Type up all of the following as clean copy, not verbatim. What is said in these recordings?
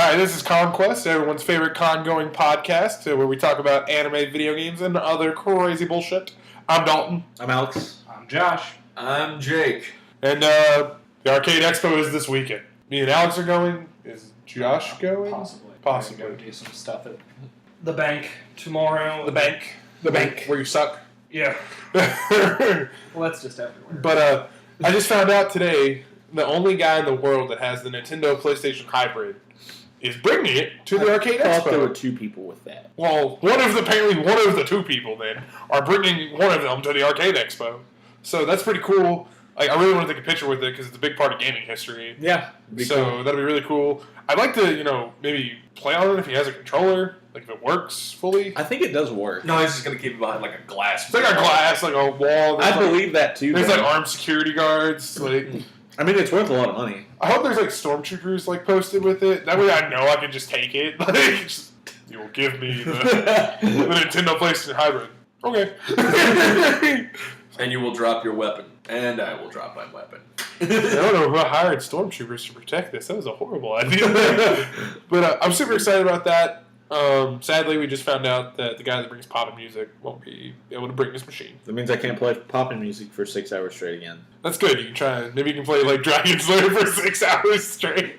Alright, this is CONQUEST, everyone's favorite con-going podcast, where we talk about anime, video games, and other crazy bullshit. I'm Dalton. I'm Alex. I'm Josh. I'm Jake. And the Arcade Expo is this weekend. Me and Alex are going. Is Josh going? Possibly. Possibly. We're gonna do some stuff at the bank tomorrow. The bank. The bank. Where you suck. Yeah. But Well, that's just everywhere. I just found out today the only guy in the world that has the Nintendo PlayStation Hybrid is bringing it to the Arcade I thought Expo. there were two people with that. Well, apparently one of the two people then are bringing one of them to the Arcade Expo. So that's pretty cool. Like, I really want to take a picture with it because it's a big part of gaming history. Yeah. So that'll be really cool. I'd like to, maybe play on it if he has a controller, like if it works fully. I think it does work. No, he's just going to keep it behind like a glass. It's like a glass, like a wall. I believe that too. There's like armed security guards. Like, I mean, it's worth a lot of money. I hope there's like stormtroopers like posted with it. That way I know I can just take it. Like, you will give me the Nintendo PlayStation Hybrid. Okay. And you will drop your weapon. And I will drop my weapon. I don't know who hired stormtroopers to protect this. That was a horrible idea. But I'm super excited about that. Sadly, we just found out that the guy that brings poppin' music won't be able to bring his machine. That means I can't play poppin' music for 6 hours straight again. That's good. You can try. Maybe you can play like Dragon Slayer for 6 hours straight.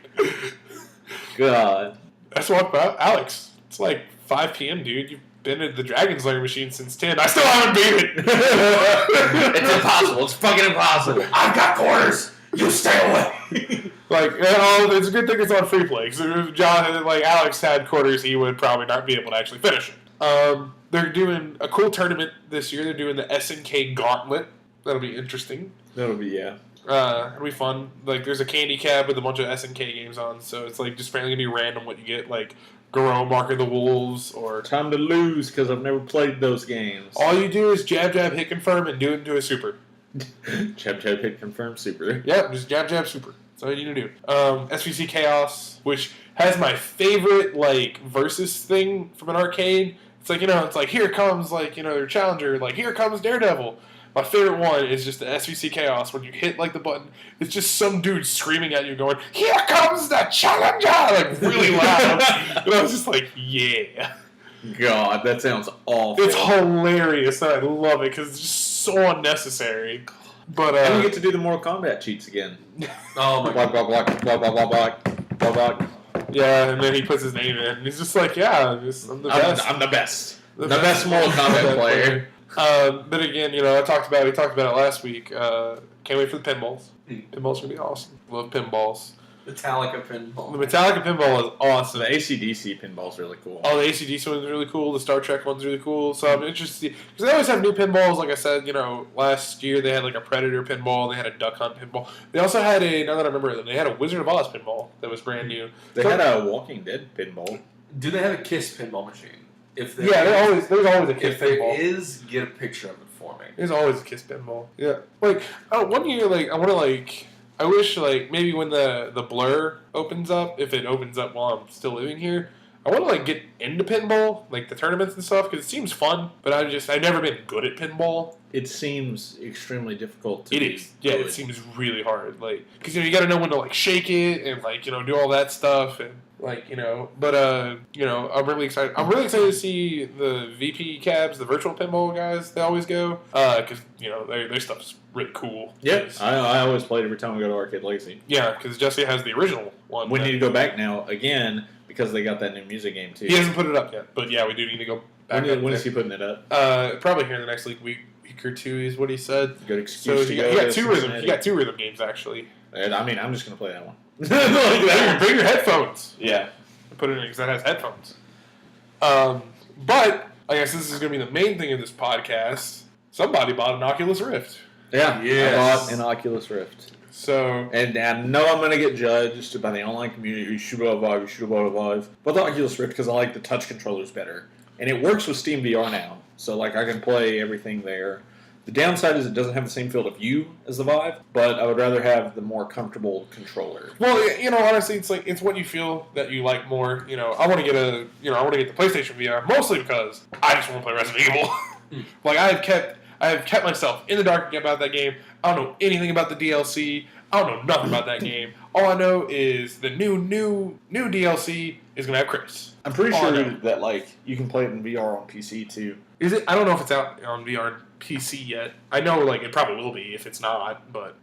God. That's what about Alex. It's like 5 p.m., dude. You've been at the Dragon Slayer machine since 10. I still haven't beat it. It's impossible. It's fucking impossible. I've got quarters. You stay away. Like, it's a good thing it's on free play. Because if John, like Alex had quarters, he would probably not be able to actually finish it. They're doing a cool tournament this year. They're doing the SNK Gauntlet. That'll be interesting. That'll be, yeah. It'll be fun. Like, there's a candy cab with a bunch of SNK games on, so it's like just apparently gonna be random what you get, like Garou, Mark of the Wolves, or Time to lose because I've never played those games. all you do is jab, hit, confirm, and do it into a super. Jab, hit, confirm, super. Yep, just jab, super. That's all you need to do. SVC Chaos, which has my favorite like versus thing from an arcade. It's like it's like here comes their challenger, like here comes Daredevil. My favorite one is just the SVC Chaos. When you hit like the button, it's just some dude screaming at you, going, "Here comes the challenger!" like really loud. And I was just like, "Yeah." God, that sounds awful. It's hilarious, and I love it because it's just so unnecessary. But and we get to do the Mortal Kombat cheats again. Oh my Block, god. block, block, block, block, block, block, block, block. yeah, and then he puts his name in, and he's just like, "Yeah, I'm the best. I'm the best. The best Mortal Kombat player. But again, we talked about it last week. Can't wait for the pinballs. Pinballs are gonna be awesome. Love pinballs. Metallica pinball. The Metallica pinball is awesome. The ACDC pinball's really cool. Oh, the ACDC one's really cool. The Star Trek one's really cool. So I'm interested because they always have new pinballs. Like I said, last year they had like a Predator pinball. They had a Duck Hunt pinball. They also had now that I remember, they had a Wizard of Oz pinball that was brand new. They had a Walking Dead pinball. Do they have a KISS pinball machine? If there there's always a KISS If there pinball. is, get a picture of it for me. There's always a KISS pinball. Yeah. Like, one year, I wish, maybe when the Blur opens up, if it opens up while I'm still living here, I want to, get into pinball, like the tournaments and stuff, because it seems fun, but I've never been good at pinball. It seems extremely difficult to It be is. Yeah, good. it seems really hard. Because, you got to know when to, shake it and, do all that stuff and... but I'm really excited. I'm really excited to see the VP cabs, the virtual pinball guys. They always go because their stuff's really cool. Yeah, I always played every time we go to Arcade Legacy. Yeah, because Jesse has the original one. We need to go back now again because they got that new music game too. He hasn't put it up yet, but yeah, we do need to go back. When is he putting it up? Probably here in the next week or two is what he said. Good excuse. So to he go got to two rhythm. Cincinnati. He got two rhythm games actually. And, I'm just gonna play that one. Bring your headphones. Yeah. Put it in because that has headphones. But I guess this is going to be the main thing of this podcast. Somebody bought an Oculus Rift. Yeah. Yes. I bought an Oculus Rift. So And I know I'm going to get judged by the online community. You should have bought a Vive. You should have bought a Vive. But the Oculus Rift because I like the touch controllers better, and it works with Steam VR now. So I can play everything there. The downside is it doesn't have the same field of view as the Vive, but I would rather have the more comfortable controller. well, honestly, it's what you feel that you like more. I want to get I want to get the PlayStation VR mostly because I just want to play Resident Evil. I have kept myself in the dark about that game. I don't know anything about the DLC. I don't know nothing about that game. All I know is the new DLC is gonna have Chris. I'm pretty All I sure know. that like you can play it in VR on PC too. Is it? I don't know if it's out on VR and PC yet. I know like it probably will be if it's not, but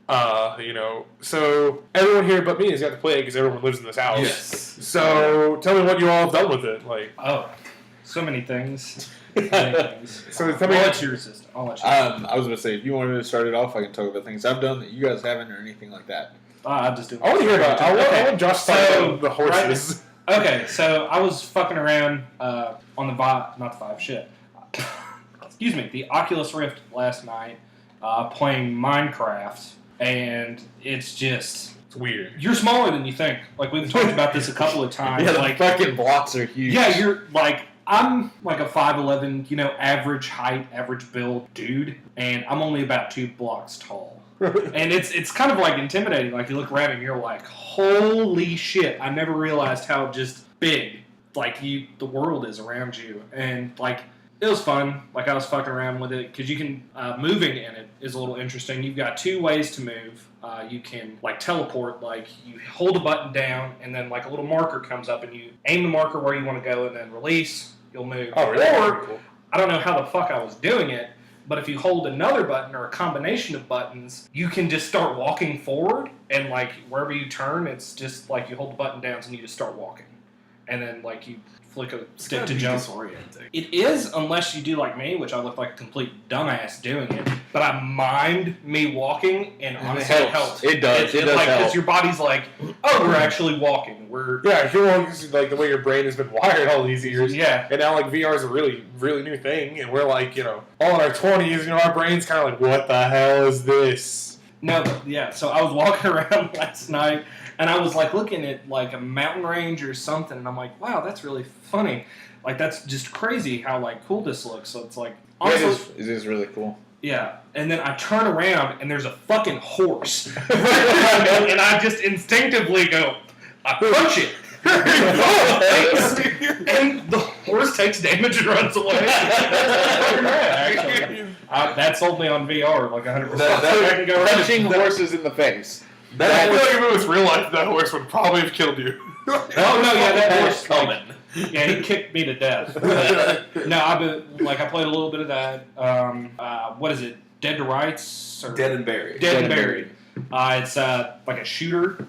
so everyone here but me has got to play it because everyone lives in this house. Yes. So tell me what you all have done with it. Like, Oh, so many things. So many things. so I'll tell me. let you resist. I'll let you. I was gonna say if you wanted to start it off, I can talk about things I've done that you guys haven't or anything like that. I'll just do. I want to hear about. I want Josh to talk So, about the horses. Okay, so I was fucking around on the Vive, not the Vive, shit. Excuse me, the Oculus Rift last night, playing Minecraft, and it's just It's weird. you're smaller than you think. Like we've talked about this a couple of times. Yeah, the like fucking blocks are huge. yeah, you're like I'm like a 5'11", average height, average build dude, and I'm only about 2 blocks tall. And it's kind of like intimidating. Like you look around and you're like, holy shit! I never realized how just big like the world is around you. And like it was fun. Like I was fucking around with it because you can moving in it is a little interesting. You've got 2 ways to move. You can like teleport. Like you hold a button down and then like a little marker comes up and you aim the marker where you want to go and then release. You'll move. Oh, really? Or I don't know how the fuck I was doing it. But if you hold another button or a combination of buttons, you can just start walking forward, and like wherever you turn, it's just like you hold the button down and you just start walking, and then like you flick a stick to jump. Disorienting. It is, unless you do like me, which I look like a complete dumbass doing it. But I mind me walking, and honestly, it helps. It does. It does like, help. because your body's like, oh, we're actually walking. We're Yeah, if you're like the way your brain has been wired all these years. yeah. And now, like, VR is a really, really new thing, and we're like, all in our 20s, our brain's kind of like, what the hell is this? No, but yeah. So I was walking around last night, and I was like looking at like a mountain range or something, and I'm like, wow, that's really funny. Like that's just crazy how like cool this looks. So it's like honestly, it is really cool. yeah. And then I turn around, and there's a fucking horse, and I just instinctively go, I punch it. And the horse takes damage and runs away. That sold me on VR like 100%. I can go around Punching horses in the face. I feel like if it was real life, that horse would probably have killed you. Oh no, yeah, that horse coming. Yeah, he kicked me to death. But, no, I played a little bit of that. What is it? Dead to Rights? Or Dead and Buried. Dead and Buried. It's like a shooter.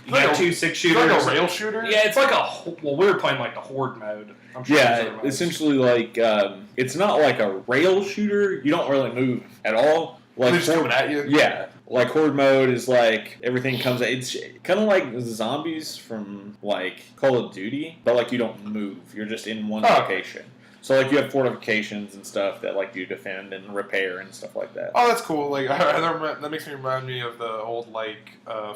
You Like got a- 2 6-shooters. Like a rail shooter? Yeah, it's like we were playing like the Horde mode. I'm sure there's other Yeah, modes. essentially like it's not like a rail shooter. You don't really move at all. They're Like just coming at you? yeah, like horde mode is like everything comes. It's kind of like zombies from like Call of Duty, but like you don't move. You're just in one Oh. location. So like you have fortifications and stuff that like you defend and repair and stuff like that. Oh, that's cool. Like that makes me remind me of the old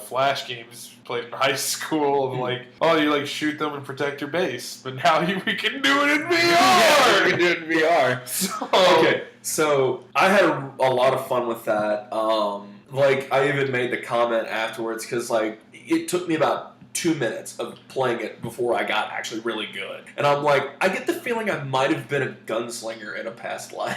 Flash games played in high school. Of like, you like shoot them and protect your base, but now we can do it in Yeah, you VR. can do it in VR. So, Okay, so I had a lot of fun with that. I even made the comment afterwards because it took me about 2 minutes of playing it before I got actually really good. And I'm like, I get the feeling I might have been a gunslinger in a past life.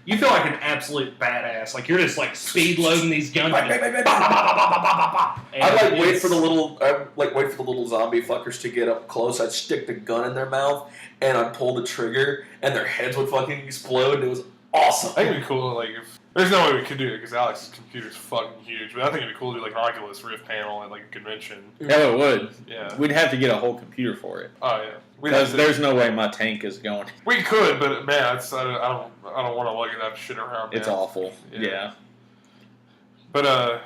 You feel like an absolute badass. Like you're just like speed loading these guns. Bang, bang, bang, bang, bang. I'd wait for the little zombie fuckers to get up close. I'd stick the gun in their mouth and I'd pull the trigger and their heads would fucking explode. And it was awesome. I think it'd be cool. Like, if there's no way we could do it because Alex's computer's fucking huge, but I think it'd be cool to do like an Oculus Rift panel at like a convention. Hell, it would. Yeah. We'd have to get a whole computer for it Oh yeah. because there's no way my tank is going. We could, but man, I don't want to look at that shit around. It's man. awful. Yeah. Yeah. But I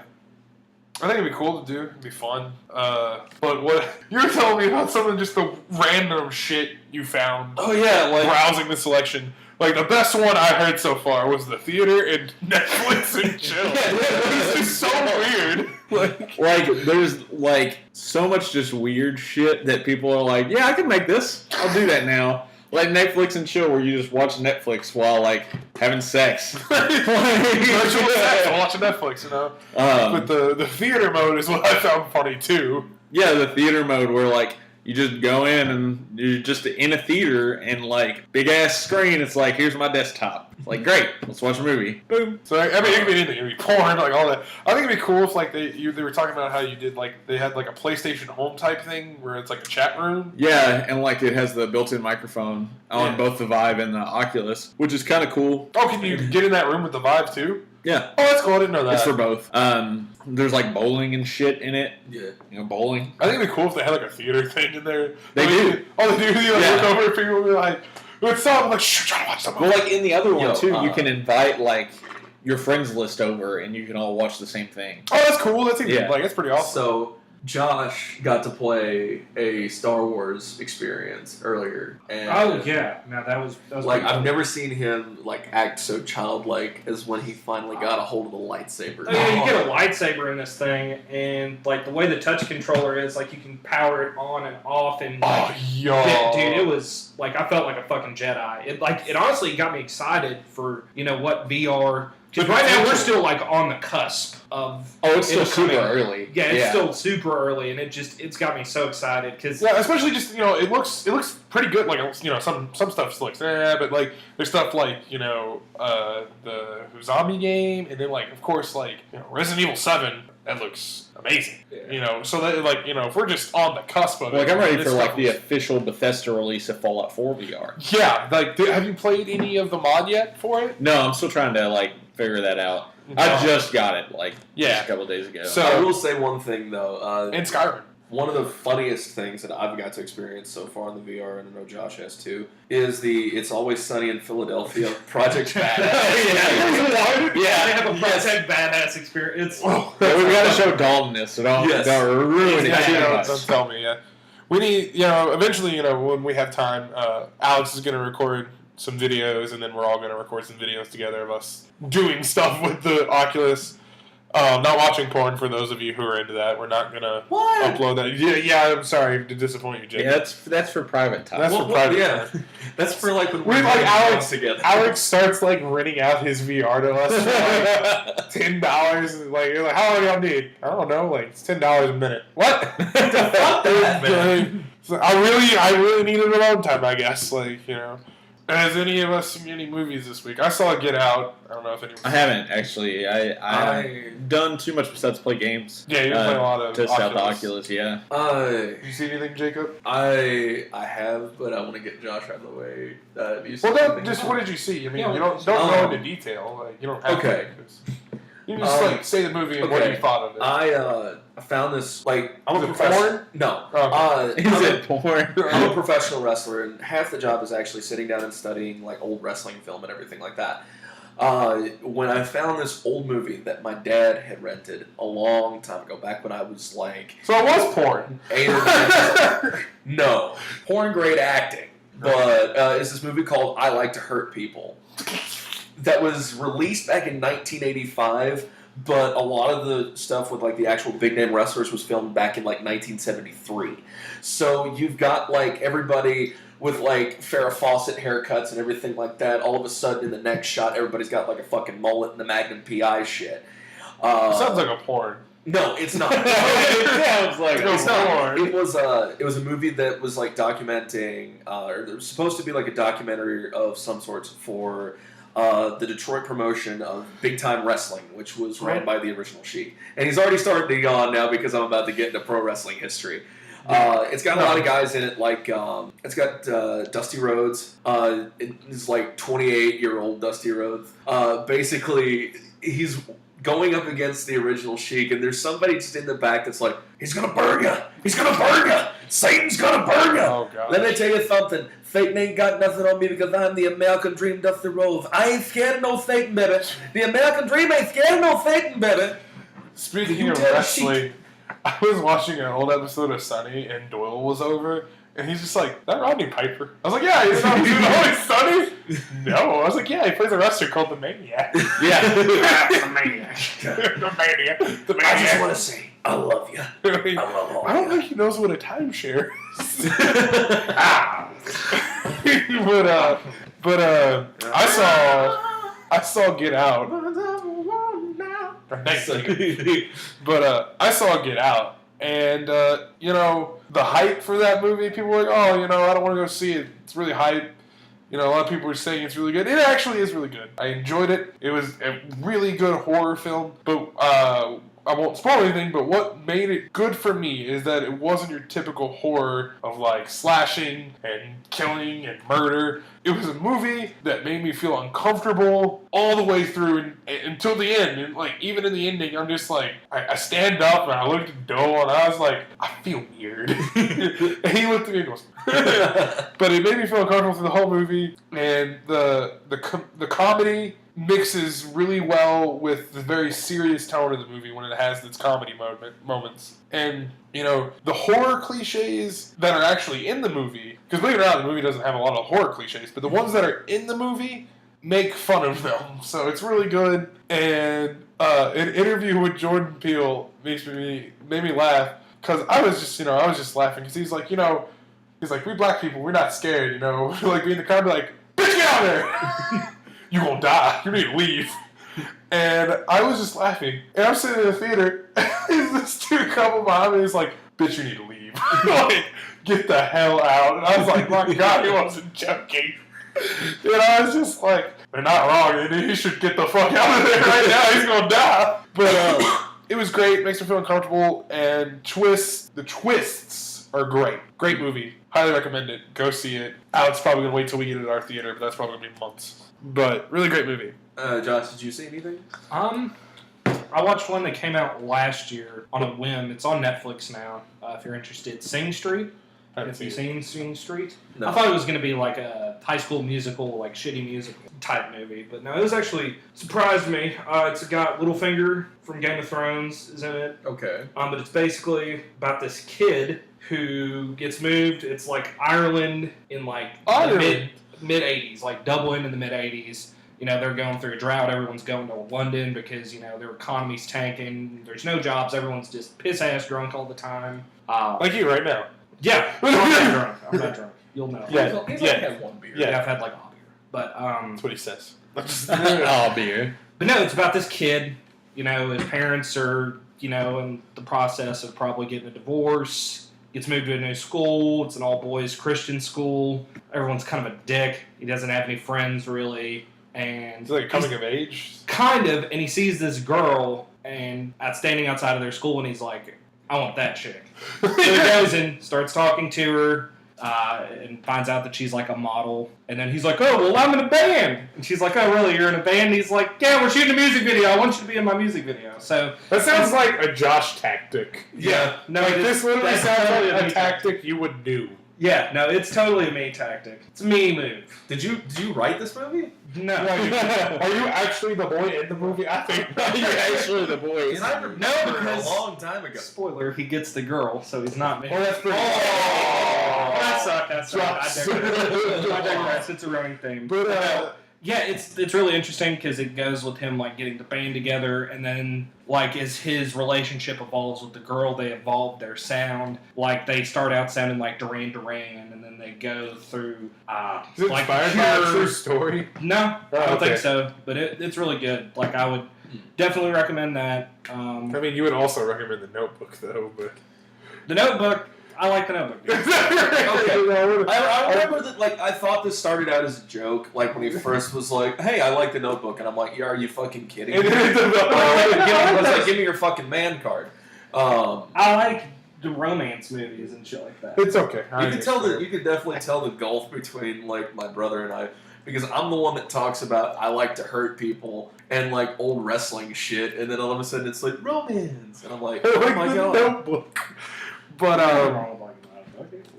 think it'd be cool to do. It'd be fun. But what you were telling me about some of just the random shit you found Oh yeah, browsing the selection. Like the best one I heard so far was the theater and Netflix and chill. It's just so weird. Like there's like so much just weird shit that people are like, yeah, I can make this. I'll do that now. Like Netflix and chill, where you just watch Netflix while like having sex. Virtual sex, watching Netflix, But the theater mode is what I found funny too. Yeah, the theater mode where like You just go in and you're just in a theater and like big ass screen. It's like, here's my desktop. It's like, great, let's watch a movie. Boom. So I mean, it could be anything. It could be porn, like all that. I think it'd be cool if like they were talking about how you did like they had like a PlayStation Home type thing where it's like a chat room. Yeah, and like it has the built-in microphone on both the Vive and the Oculus, which is kind of cool. Oh, can you get in that room with the Vive too? Yeah. Oh, that's cool. I didn't know that. It's for both. There's like bowling and shit in it. Yeah. You know, bowling. I think it'd be cool if they had like a theater thing in there. They do. Oh, they do. You look over at people and be like, "What's up?" I'm like, "Shh, try to watch something." Well, like in the other one too, you uh, can invite like your friends list over and you can all watch the same thing. Oh, that's cool. That's even, Yeah. like that's pretty awesome. So Josh got to play a Star Wars experience earlier, and Oh yeah, no, that was like pretty I've cool. never seen him like act so childlike as when he finally got a hold of the lightsaber. Oh, yeah, you get a lightsaber in this thing, and like the way the touch controller is, like you can power it on and off, and like, Oh, yo, dude, it was like I felt like a fucking Jedi. It honestly got me excited for what VR. Because The right now we're potential. still like on the cusp of. Oh, it's still it super coming. early. Yeah, it's still super early, and it's got me so excited because. Yeah, especially just it looks pretty good. Like some stuff looks but like there's stuff like the zombie game, and then like of course like Resident Evil 7 that looks amazing. Yeah. So that like if we're just on the cusp of it. Like I'm ready this for like stuff the looks- official Bethesda release of Fallout 4 VR. Yeah, like have you played any of the mod yet for it? No, I'm still trying to like figure that out. No. I just got it like Yeah. just a couple of days ago. So- I will say one thing though. And Skyrim. One of the funniest things that I've got to experience so far in the VR, and I know Josh has too, is the "It's Always Sunny in Philadelphia" Project Badass. They have a Project Badass experience. Oh, Yeah, we've got to show Dalton this, so don't ruin it yeah, too don't much. tell me. Yeah, we need eventually when we have time. Alex is going to record some videos, and then we're all going to record some videos together of us doing stuff with the Oculus. Not watching porn for those of you who are into that. We're not going to upload that. Yeah, I'm sorry to disappoint you, Jake. Yeah, that's for private time. That's for private Yeah, time. that's for like when We we're like doing Alex stuff together. Alex starts like renting out his VR to us for like $10. Like you're like, how long do y'all need? I don't know. Like it's $10 a minute. What? Fuck that, man. So I really needed alone time. I guess Has any of us seen any movies this week? I saw Get Out. I don't know if anyone. I haven't actually. I haven't done too much besides play games. Yeah, you're playing a lot of test out the Oculus. Oculus. Yeah. Did you see anything, Jacob? I have, but I want to get Josh out of the way. You see Well, anything? just what did you see? I mean, Yeah, you don't go into detail. Like you don't have Okay. to. 'Cause you can just like say the movie and what okay. you thought of it. I found this I'm Is a it professional. porn? No. Oh, Is it porn? I'm a professional wrestler, and half the job is actually sitting down and studying like old wrestling film and everything like that. When I found this old movie that my dad had rented a long time ago, back when I was like So it was porn. 8 or 9. No, porn grade acting, but it's this movie called I Like to Hurt People that was released back in 1985. But a lot of the stuff with like the actual big name wrestlers was filmed back in like 1973. So you've got like everybody with like Farrah Fawcett haircuts and everything like that. All of a sudden in the next shot, everybody's got like a fucking mullet and the Magnum PI shit. It sounds like a porn. No, it's not. It sounds like No, It's not. porn. It was a movie that was like documenting, or it was supposed to be like a documentary of some sorts for the Detroit promotion of Big Time Wrestling, which was run by the original Sheik. And he's already starting to yawn now because I'm about to get into pro wrestling history. It's got a lot of guys in it, like it's got Dusty Rhodes. It's like 28-year-old Dusty Rhodes. Basically, he's going up against the original Sheik, and there's somebody just in the back that's like, he's gonna burn you! He's gonna burn you! Satan's gonna burn you! Oh god. Let me tell you something. Satan ain't got nothing on me because I'm the American Dream, Dusty Rhodes. I ain't scared of no Satan, baby. The American Dream ain't scared of no Satan, baby. Speaking You of tell wrestling, I was watching an old episode of Sunny, and Doyle was over, and he's just like, "That Rodney Piper." I was like, "Yeah, he's not always Sunny." No, I was like, "Yeah, he plays a wrestler called the Maniac." Yeah. The Maniac. The Maniac. The Maniac. I just want to say, I love you. I love all I don't you. think he knows what a timeshare is. but I saw Get Out. Thanks. But I saw Get Out, And, you know, the hype for that movie, people were like, oh, you know, I don't want to go see it. It's really hype. You know, a lot of people were saying it's really good. It actually is really good. I enjoyed it. It was a really good horror film. But I won't spoil anything, but what made it good for me is that it wasn't your typical horror of, like, slashing and killing and murder. It was a movie that made me feel uncomfortable all the way through until the end. And, like, even in the ending, I'm just like, I stand up and I looked at Doe and I was like, I feel weird. And he looked at me and goes, but it made me feel uncomfortable through the whole movie. And the comedy mixes really well with the very serious tone of the movie when it has its comedy moments. And, you know, the horror cliches that are actually in the movie, because believe it or not, the movie doesn't have a lot of horror cliches, but the ones that are in the movie make fun of them. So it's really good. And an interview with Jordan Peele made me laugh, because I was just laughing, because he's like, we black people, we're not scared, you know, like being the crowd, be like, bitch, get out there! You gonna die. You need to leave. And I was just laughing. And I'm sitting in the theater, and this dude couple behind me is like, bitch, you need to leave. Like, get the hell out. And I was like, my God, he wasn't joking. And I was just like, they're not wrong. He should get the fuck out of there right now. He's gonna die. But it was great. Makes me feel uncomfortable. And the twists are great. Great movie. Highly recommend it. Go see it. Alex probably gonna wait till we get it at our theater, but that's probably gonna be months. But really great movie. Josh, did you see anything? I watched one that came out last year on a whim. It's on Netflix now. If you're interested, Sing Street. Have you seen Sing Street? No. I thought it was going to be like a high school musical, like shitty musical type movie, but no, it was actually surprised me. It's got Littlefinger from Game of Thrones is in it. Okay. But it's basically about this kid who gets moved. It's like Ireland in like the mid 80s, like Dublin in the mid 80s. You know, they're going through a drought. Everyone's going to London because, you know, their economy's tanking. There's no jobs. Everyone's just piss-ass drunk all the time. Like you right now. Yeah. I'm not drunk. You'll know. Yeah. He's only had one beer. Yeah, I've had like a beer. But, That's what he says. Oh, beer. But no, it's about this kid. You know, his parents are, you know, in the process of probably getting a divorce. Gets moved to a new school. It's an all-boys Christian school. Everyone's kind of a dick. He doesn't have any friends, really. And It's like a coming of age. Kind of, and he sees this girl and standing outside of their school, and he's like, I want that chick. So he goes and starts talking to her, and finds out that she's like a model. And then he's like, oh, well, I'm in a band. And she's like, oh, really, you're in a band? And he's like, yeah, we're shooting a music video. I want you to be in my music video. So That sounds like a Josh tactic. yeah, no, Like, it is- this literally that's sounds totally like me a tactic you would do. Yeah, no, it's totally a me tactic. It's a me move. Did you write this movie? No. Are you actually the boy in the movie? I think You're actually the boy. Because I remember because- a long time ago. Spoiler, he gets the girl, so he's not me. Well, that's pretty. That sucked. I Drops. digress. It's a running theme. But yeah, it's really interesting because it goes with him like getting the band together, and then like as his relationship evolves with the girl, they evolve their sound. Like they start out sounding like Duran Duran, and then they go through is it like inspired by a pure- true story? No, Oh, I don't okay. think so. But it's really good. Like I would definitely recommend that. I mean, you would also recommend The Notebook, though. But The Notebook. I like The Notebook. I remember that, like, I thought this started out as a joke, like, when he first was like, hey, I like the Notebook, and I'm like, yeah, are you fucking kidding me? Give me your fucking man card. I like the romance movies and shit like that. It's okay. You could definitely tell the gulf between, like, my brother and I, because I'm the one that talks about I like to hurt people and, like, old wrestling shit, and then all of a sudden it's like, romance, and I'm like, oh my god. Notebook. But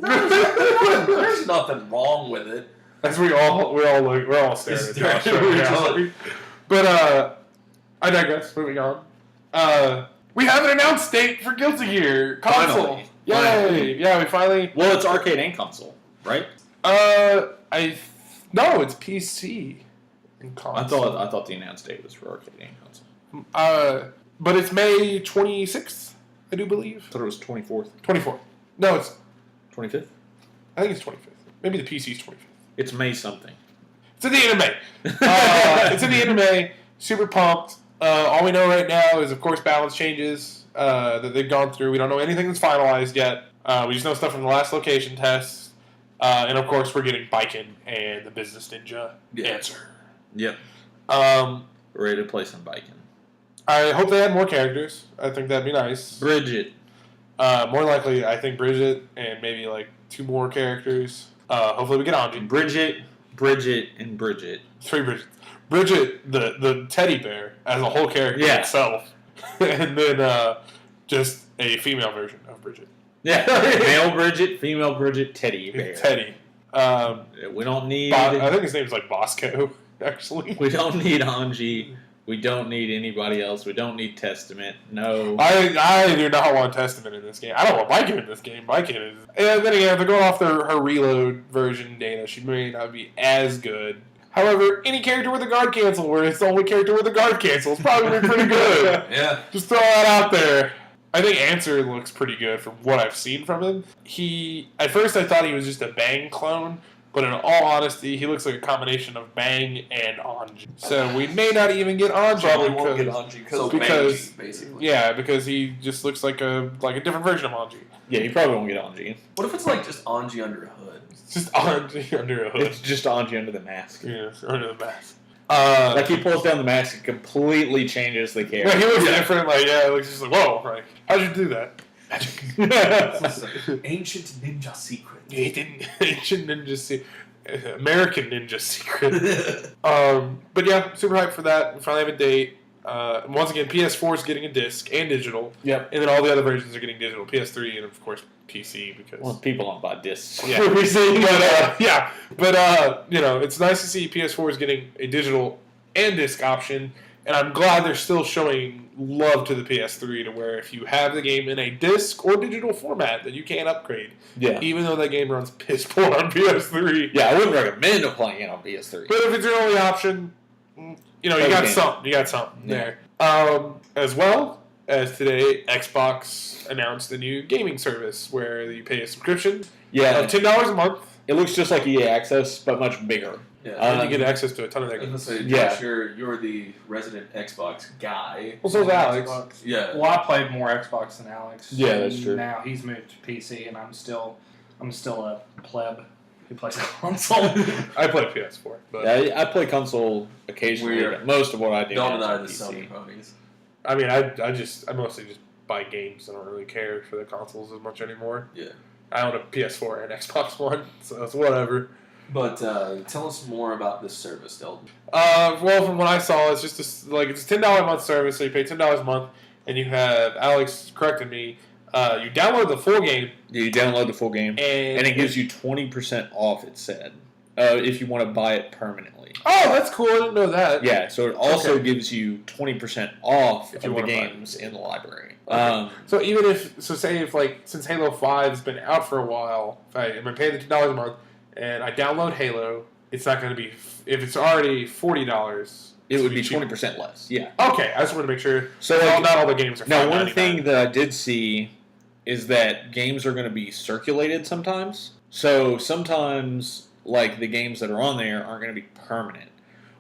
There's nothing wrong with it. as we're all staring at Josh right now. But I digress. Moving on. We have an announced date for Guilty Gear console. Finally. Yay! Finally. Yeah, we finally. Well, it's arcade and console, right? No, it's PC and console. I thought the announced date was for arcade and console. But it's May 26th, I do believe. I thought it was 24th, 24th. No, it's. 25th. I think it's 25th. Maybe the PC's 25th. It's May something. It's in the anime. It's in the anime. Super pumped. All we know right now is, of course, balance changes. that they've gone through. We don't know anything that's finalized yet. We just know stuff from the last location tests. And of course, we're getting Biken and the Business Ninja answer. Yep. Um, Ready to play some Biken. I hope they add more characters. I think that'd be nice. Bridget. More likely, I think Bridget and maybe like 2 more characters. Hopefully we get Anji. Bridget, and Bridget. 3 Bridgets. Bridget, the teddy bear, as a whole character itself. And then just a female version of Bridget. Yeah. Male Bridget, female Bridget, teddy bear. Teddy. We don't need... I think his name's like Bosco, actually. We don't need Anji. We don't need anybody else. We don't need Testament. No. I do not want Testament in this game. I don't want Biken in this game. Biken is... And then again, if they're going off her reload version data, she may not be as good. However, any character with a guard cancel, where it's the only character with a guard cancel, is probably going to be pretty good. Yeah. Just throw that out there. I think Answer looks pretty good from what I've seen from him. At first I thought he was just a Bang clone, but in all honesty, he looks like a combination of Bang and Anji. So we may not even get Anji. Probably won't get Anji because basically. Yeah, because he just looks like a different version of Anji. Yeah, you probably won't get Anji. What if it's like just Anji under a hood? It's just Anji under a hood. It's just Anji under the mask. Yeah, under the mask. Like he pulls down the mask and completely changes the character. Yeah, he looks different. Like it looks just like whoa. Like how'd you do that? Magic. Ancient ninja secret. Ancient ninja secret. American ninja secret. But yeah, super hyped for that. We finally have a date. Once again, PS4 is getting a disc and digital. Yep. And then all the other versions are getting digital. PS3 and of course PC because people don't buy discs. Yeah. But it's nice to see PS4 is getting a digital and disc option, and I'm glad they're still showing love to the PS3 to where if you have the game in a disc or digital format, that you can upgrade. Yeah. Even though that game runs piss poor on PS3. Yeah, I wouldn't recommend playing it on PS3. But if it's your only option, you got something. You got something there. As well as today, Xbox announced a new gaming service where you pay a subscription of $10 a month. It looks just like EA Access, but much bigger. Yeah, and you get access to a ton of their games. Josh, you're the resident Xbox guy. Well, so is Alex. Xbox. Yeah. Well, I played more Xbox than Alex. Yeah, that's true. Now he's moved to PC, and I'm still a pleb who plays console. I play PS4, but I play console occasionally. But most of what I do Don't is deny on the PC. Sony ponies. I mean, I mostly just buy games. I don't really care for the consoles as much anymore. Yeah. I own a PS4 and Xbox One, so it's whatever. But tell us more about this service, Delton. Well, from what I saw, it's just it's a $10 a month service, so you pay $10 a month, and you have Alex corrected me. You download the full game. Yeah, you download the full game, and it gives you 20% off. It said, if you want to buy it permanently. Oh, that's cool. I didn't know that. Yeah, so it also gives you 20% off of the games in the library. So even say since Halo 5 has been out for a while, if I pay the $10 a month and I download Halo, it's not going to be if it's already $40. It would be 20% less. Yeah. Okay, I just want to make sure. So not all the games are. Now, one thing that I did see is that games are going to be circulated sometimes. So sometimes, like the games that are on there aren't going to be permanent,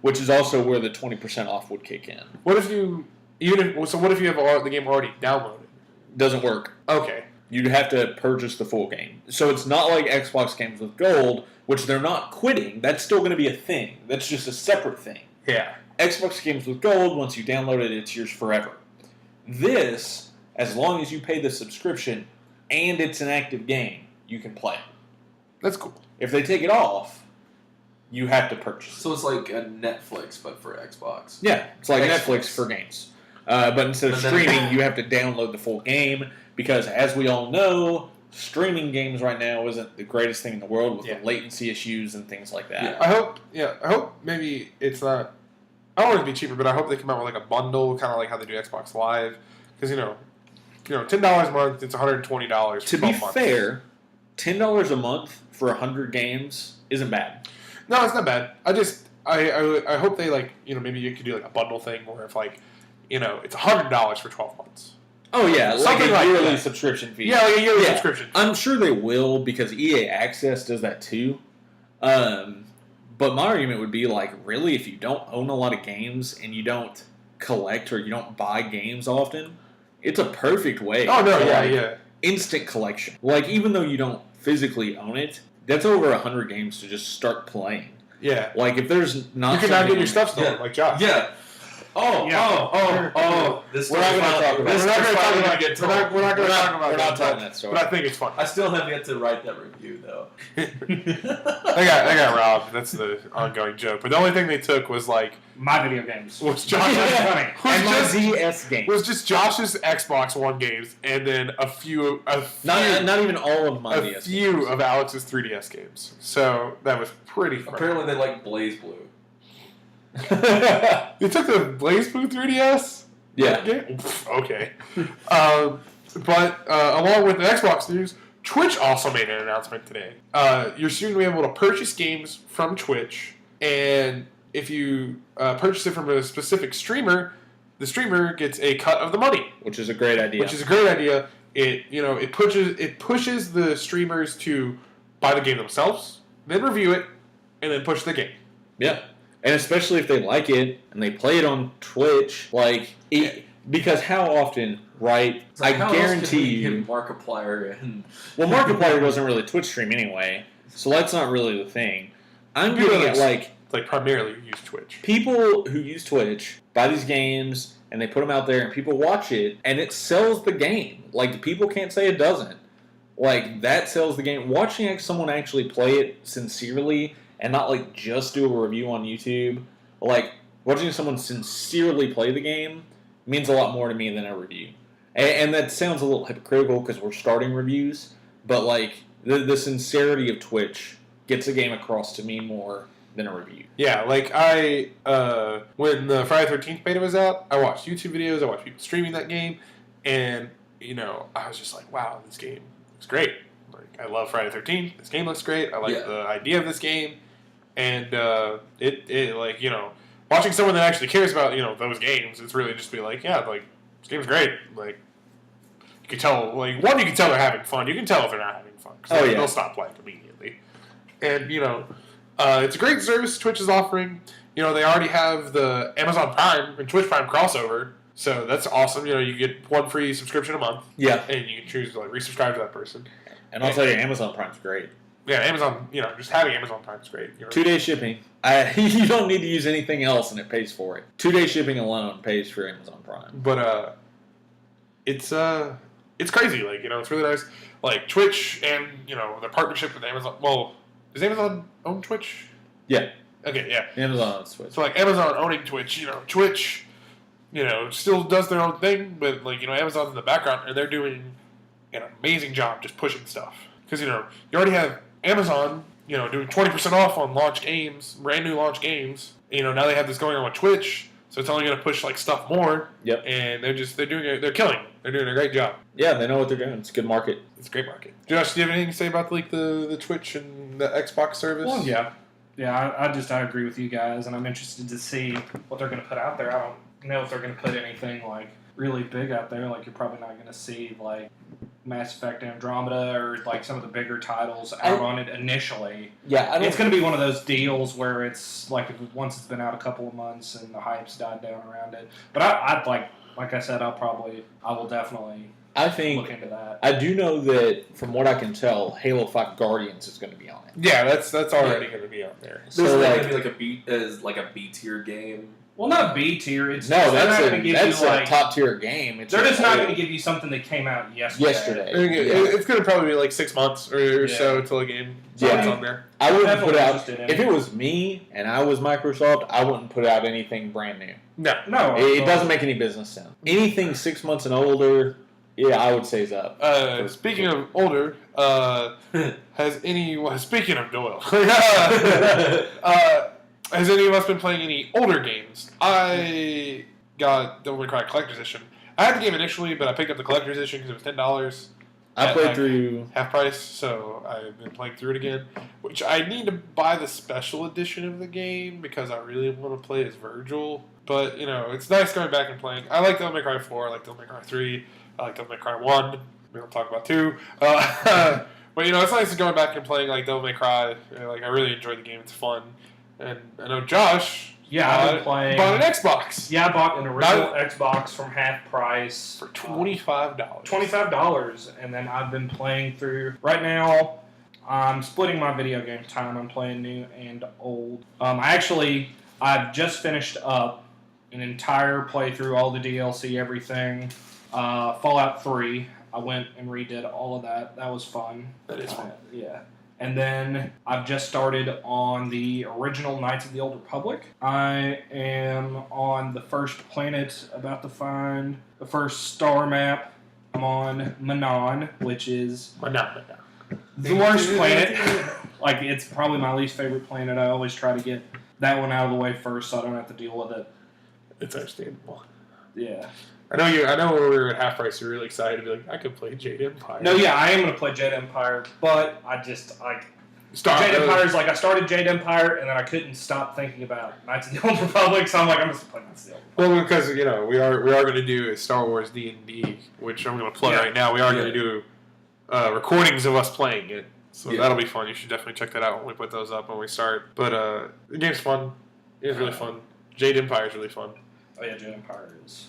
which is also where the 20% off would kick in. What if you what if you have the game already downloaded? Doesn't work. Okay. You'd have to purchase the full game. So it's not like Xbox games with gold, which they're not quitting. That's still going to be a thing. That's just a separate thing. Yeah. Xbox games with gold, once you download it, it's yours forever. This, as long as you pay the subscription and it's an active game, you can play it. That's cool. If they take it off, you have to purchase it. So it's like a Netflix, but for Xbox. Yeah, it's like Xbox. Netflix for games. But instead of streaming, you have to download the full game because, as we all know, streaming games right now isn't the greatest thing in the world with the latency issues and things like that. Yeah. I hope maybe it's not. I don't want it to be cheaper, but I hope they come out with like a bundle, kind of like how they do Xbox Live, because $10 a month, it's $120. To be fair, $10 a month for 100 games isn't bad. No, it's not bad. I hope they maybe you could do like a bundle thing where if it's $100 for 12 months. Oh yeah, something like a yearly that. subscription fee. Yeah, like a yearly subscription. I'm sure they will because EA Access does that too. But my argument would be really, if you don't own a lot of games and you don't collect or you don't buy games often, it's a perfect way. Oh no, to, yeah, like, yeah. instant collection. Like, even though you don't physically own it, that's over 100 games to just start playing. Yeah. Like, if there's not, You can now get your something- stuff stolen, Yeah. like Josh. Yeah. This We're not story's gonna finally- talk about this We're not story's going to talk finally about gonna get it. told. We're not going to talk about We're not that. telling that story. But I think it's fun. I still have yet to write that review, though. They got robbed. That's the ongoing joke. But the only thing they took was like My video games. was Josh's funny. And my was ZS game. just Josh's Xbox One games, and then a few Not even all of my a DS few games. of Alex's 3DS games. So that was pretty fun. Apparently, they like Blaze Blue. You took the BlazBlue 3DS? Yeah. Game? Pff, okay. But along with the Xbox news, Twitch also made an announcement today. You're soon going to be able to purchase games from Twitch, and if you purchase it from a specific streamer, the streamer gets a cut of the money, Which is a great idea. which is a great idea. It pushes the streamers to buy the game themselves, then review it, and then push the game. Yeah. And especially if they like it and they play it on Twitch, because how often, right? So how else guarantee can we you. get Markiplier and Well, Markiplier wasn't really Twitch stream anyway, so that's not really the thing. I'm People getting at like primarily use Twitch. people who use Twitch buy these games and they put them out there and people watch it and it sells the game. Like, people can't say it doesn't. Like, that sells the game. Watching someone actually play it sincerely and not like just do a review on YouTube, like watching someone sincerely play the game means a lot more to me than a review. And that sounds a little hypocritical because we're starting reviews, but like the sincerity of Twitch gets a game across to me more than a review. Yeah, like when the Friday 13th beta was out, I watched YouTube videos, I watched people streaming that game, and I was just like, wow, this game looks great. Like, I love Friday 13th. This game looks great. I like the idea of this game, and watching someone that actually cares about those games, it's really just be like, yeah, like this game's great. Like you can tell, you can tell they're having fun. You can tell if they're not having fun because they'll stop playing immediately. And it's a great service Twitch is offering. They already have the Amazon Prime and Twitch Prime crossover, so that's awesome. You get one free subscription a month. Yeah. And you can choose to resubscribe to that person. And I'll tell you, Amazon Prime's great. Yeah, Amazon, just having Amazon Prime is great. 2-day shipping. You don't need to use anything else and it pays for it. 2-day shipping alone pays for Amazon Prime. But it's crazy. Like, it's really nice. Like Twitch and, their partnership with Amazon. Well, does Amazon own Twitch? Yeah. Okay, yeah. Amazon Switch. So like Amazon owning Twitch, Twitch, still does their own thing, but like, Amazon's in the background and they're doing an amazing job just pushing stuff. Because, you already have Amazon, doing 20% off on launch games, brand new launch games. Now they have this going on with Twitch, so it's only going to push like stuff more. Yep. And they're killing it. They're doing a great job. Yeah, they know what they're doing. It's a good market. It's a great market. Josh, do you have anything to say about like the Twitch and the Xbox service? Well, yeah. Yeah, I agree with you guys, and I'm interested to see what they're going to put out there. I don't know if they're going to put anything like really big out there. Like, you're probably not going to see like Mass Effect Andromeda or like some of the bigger titles out on it initially. Yeah, It's going to be one of those deals where it's like once it's been out a couple of months and the hype's died down around it. But I'd like I said, I will definitely I think look into that. I do know that from what I can tell, Halo 5 Guardians is going to be on it. Yeah, that's already going to be on there. so So like, like, going to be like a B tier game. Well, not B tier. It's no, just, they're that's not going to give you a like top tier game. they're just not going to give you something that came out yesterday. It's going to probably be like 6 months or so till a game Yeah. is on there. I wouldn't Definitely put out interested in if it was me and I was Microsoft, I wouldn't put out anything brand new. No. It doesn't make any business sense. Anything 6 months and older, yeah, I would say is up. Speaking of older, speaking of Doyle, has any of us been playing any older games? I got Devil May Cry Collector's Edition. I had the game initially, but I picked up the Collector's Edition because it was $10. I played through half price, so I've been playing through it again. Which I need to buy the special edition of the game because I really want to play as Virgil. But it's nice going back and playing. I like Devil May Cry 4. I like Devil May Cry 3. I like Devil May Cry 1. We don't talk about 2. But it's nice going back and playing like Devil May Cry. Like I really enjoy the game. It's fun, and I know Josh Yeah, I've been playing. Bought an Xbox. Yeah, I bought an original Xbox from half price for $25. $25, and then I've been playing through. Right now, I'm splitting my video game time. I'm playing new and old. I've just finished up an entire playthrough, all the DLC, everything. Fallout 3. I went and redid all of that. That was fun. That is fun. Yeah. And then I've just started on the original Knights of the Old Republic. I am on the first planet, about to find the first star map. I'm on Manon, which is the worst planet. Like, it's probably my least favorite planet. I always try to get that one out of the way first so I don't have to deal with it. It's understandable. Yeah. I know when we were at half price, you were really excited to be like, I could play Jade Empire. No, yeah, I am going to play Jade Empire, but I just, like... Jade Empire is like, I started Jade Empire, and then I couldn't stop thinking about Knights of the Old Republic, so I'm like, I'm just playing Knights of the Old Republic. Well, because, we are going to do a Star Wars D&D, which I'm going to plug right now. We are going to do recordings of us playing it, so that'll be fun. You should definitely check that out when we put those up when we start. But the game's fun. It's really fun. Jade Empire is really fun. Oh, yeah, Jade Empire is...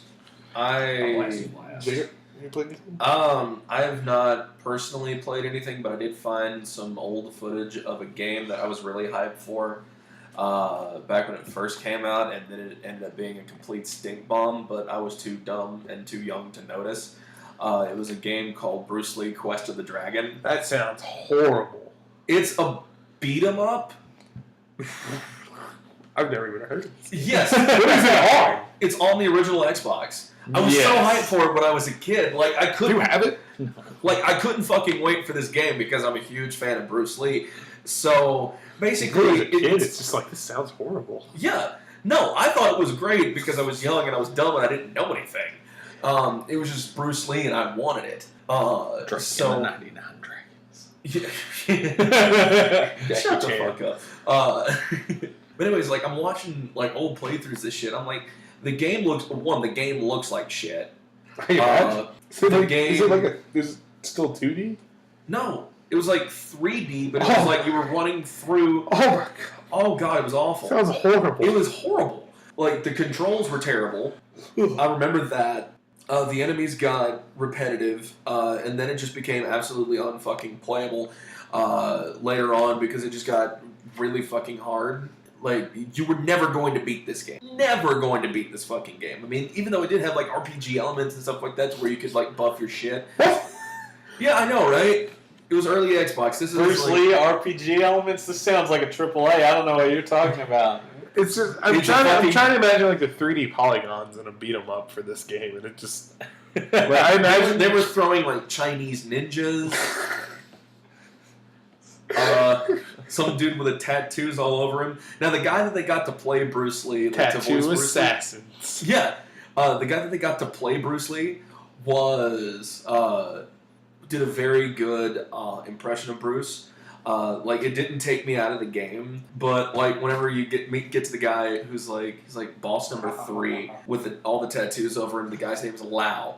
Blast. You played anything? I have not personally played anything, but I did find some old footage of a game that I was really hyped for back when it first came out, and then it ended up being a complete stink bomb, but I was too dumb and too young to notice. It was a game called Bruce Lee Quest of the Dragon. That sounds horrible. It's a beat-em-up. I've never even heard of it. Yes. What is it on? It's on the original Xbox. I was so hyped for it when I was a kid. Like, I couldn't... Do you have it? Like, I couldn't fucking wait for this game because I'm a huge fan of Bruce Lee. So, basically... As a kid, it's just like, this sounds horrible. Yeah. No, I thought it was great because I was young and I was dumb and I didn't know anything. It was just Bruce Lee and I wanted it. So 99 Dragons. Yeah. Shut the fuck up. But anyways, like, I'm watching, like, old playthroughs of this shit. I'm like... The game looks like shit. Is it still 2D? No, it was like 3D, but it was like you were running through. Oh my god! Oh god, it was awful. Sounds horrible. It was horrible. Like the controls were terrible. I remember that. The enemies got repetitive, and then it just became absolutely unfucking playable later on because it just got really fucking hard. Like, you were never going to beat this game. Never going to beat this fucking game. I mean, even though it did have, like, RPG elements and stuff like that to where you could, like, buff your shit. Yeah, I know, right? It was early Xbox. This is Bruce Lee RPG elements? This sounds like a AAA. I don't know what you're talking about. It's just... I'm trying to imagine, like, the 3D polygons in a beat-em-up for this game, and it just... Like, I imagine they were throwing, like, Chinese ninjas. Some dude with the tattoos all over him. Now, the guy that they got to play Bruce Lee... Tattoo assassins. Yeah. The guy that they got to play Bruce Lee was... did a very good impression of Bruce. Like, it didn't take me out of the game, but, like, whenever you get to the guy who's, like... He's, like, boss number 3 with all the tattoos over him. The guy's name is Lau.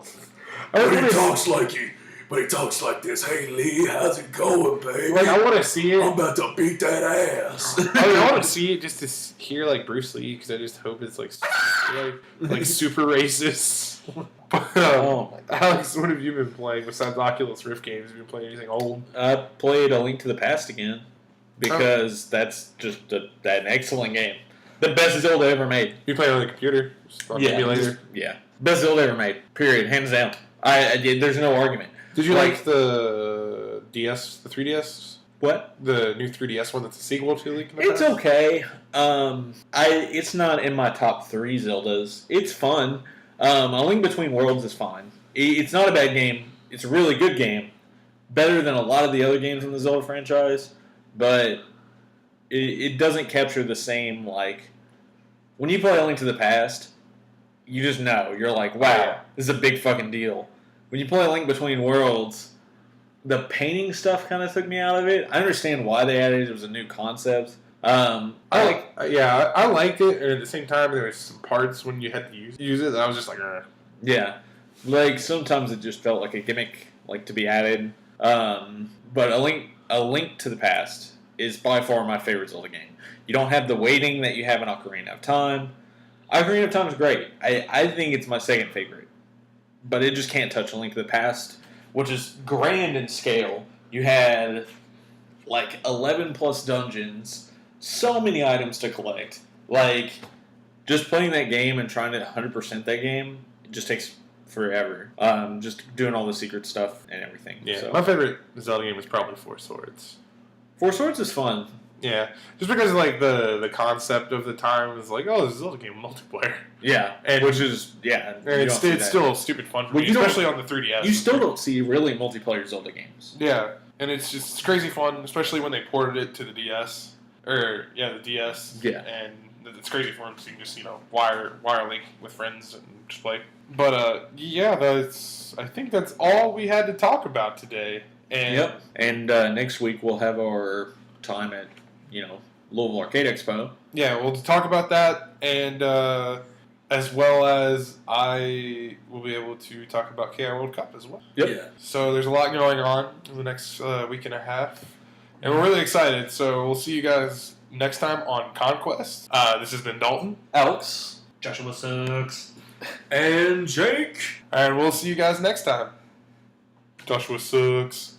But he talks like this. Hey, Lee, how's it going, baby? Like, I want to see it. I'm about to beat that ass. I want to see it just to hear, like, Bruce Lee, because I just hope it's, like super racist. But, Alex, what have you been playing besides Oculus Rift games? Have you been playing anything old? I played A Link to the Past again, because that's just an excellent game. The best Zelda ever made. You play it on the computer? Just on emulator? Best Zelda ever made. Period. Hands down. There's no argument. Did you like the DS, the 3DS? What? The new 3DS one that's a sequel to Link to the Past? It's okay. It's not in my top 3 Zeldas. It's fun. A Link Between Worlds is fine. It's not a bad game. It's a really good game. Better than a lot of the other games in the Zelda franchise. But it doesn't capture the same, like... When you play A Link to the Past, you just know. You're like, wow, this is a big fucking deal. When you play A Link Between Worlds, the painting stuff kind of took me out of it. I understand why they added it. It was a new concept. I liked it, and at the same time, there was some parts when you had to use it that I was just like, Yeah. Like, sometimes it just felt like a gimmick, like, to be added. But A Link to the Past is by far my favorite Zelda game. You don't have the waiting that you have in Ocarina of Time. Ocarina of Time is great. I think it's my second favorite. But it just can't touch A Link to the Past, which is grand in scale. You had like 11 plus dungeons, so many items to collect. Like, just playing that game and trying to 100% that game, it just takes forever. Just doing all the secret stuff and everything. Yeah, so. my favorite Zelda game is probably Four Swords. Four Swords is fun. Yeah, just because like the concept of the time is like, oh, this is a Zelda game multiplayer. Yeah, And- which is, yeah. And it's still stupid fun for Well, me, you don't- especially on the 3DS. You still don't see really multiplayer Zelda games. Yeah, and it's crazy fun, especially when they ported it to the DS. The DS. Yeah. And it's crazy fun because you can just, wire link with friends and just play. But, I think that's all we had to talk about today. And Yep. And next week we'll have our time at, Louisville Arcade Expo. Yeah, we'll talk about that, and as well as I will be able to talk about KI World Cup as well. Yep. Yeah. So there's a lot going on in the next week and a half, and we're really excited. So we'll see you guys next time on Conquest. This has been Dalton, Alex. Joshua sucks. And Jake. and we'll see you guys next time. Joshua sucks.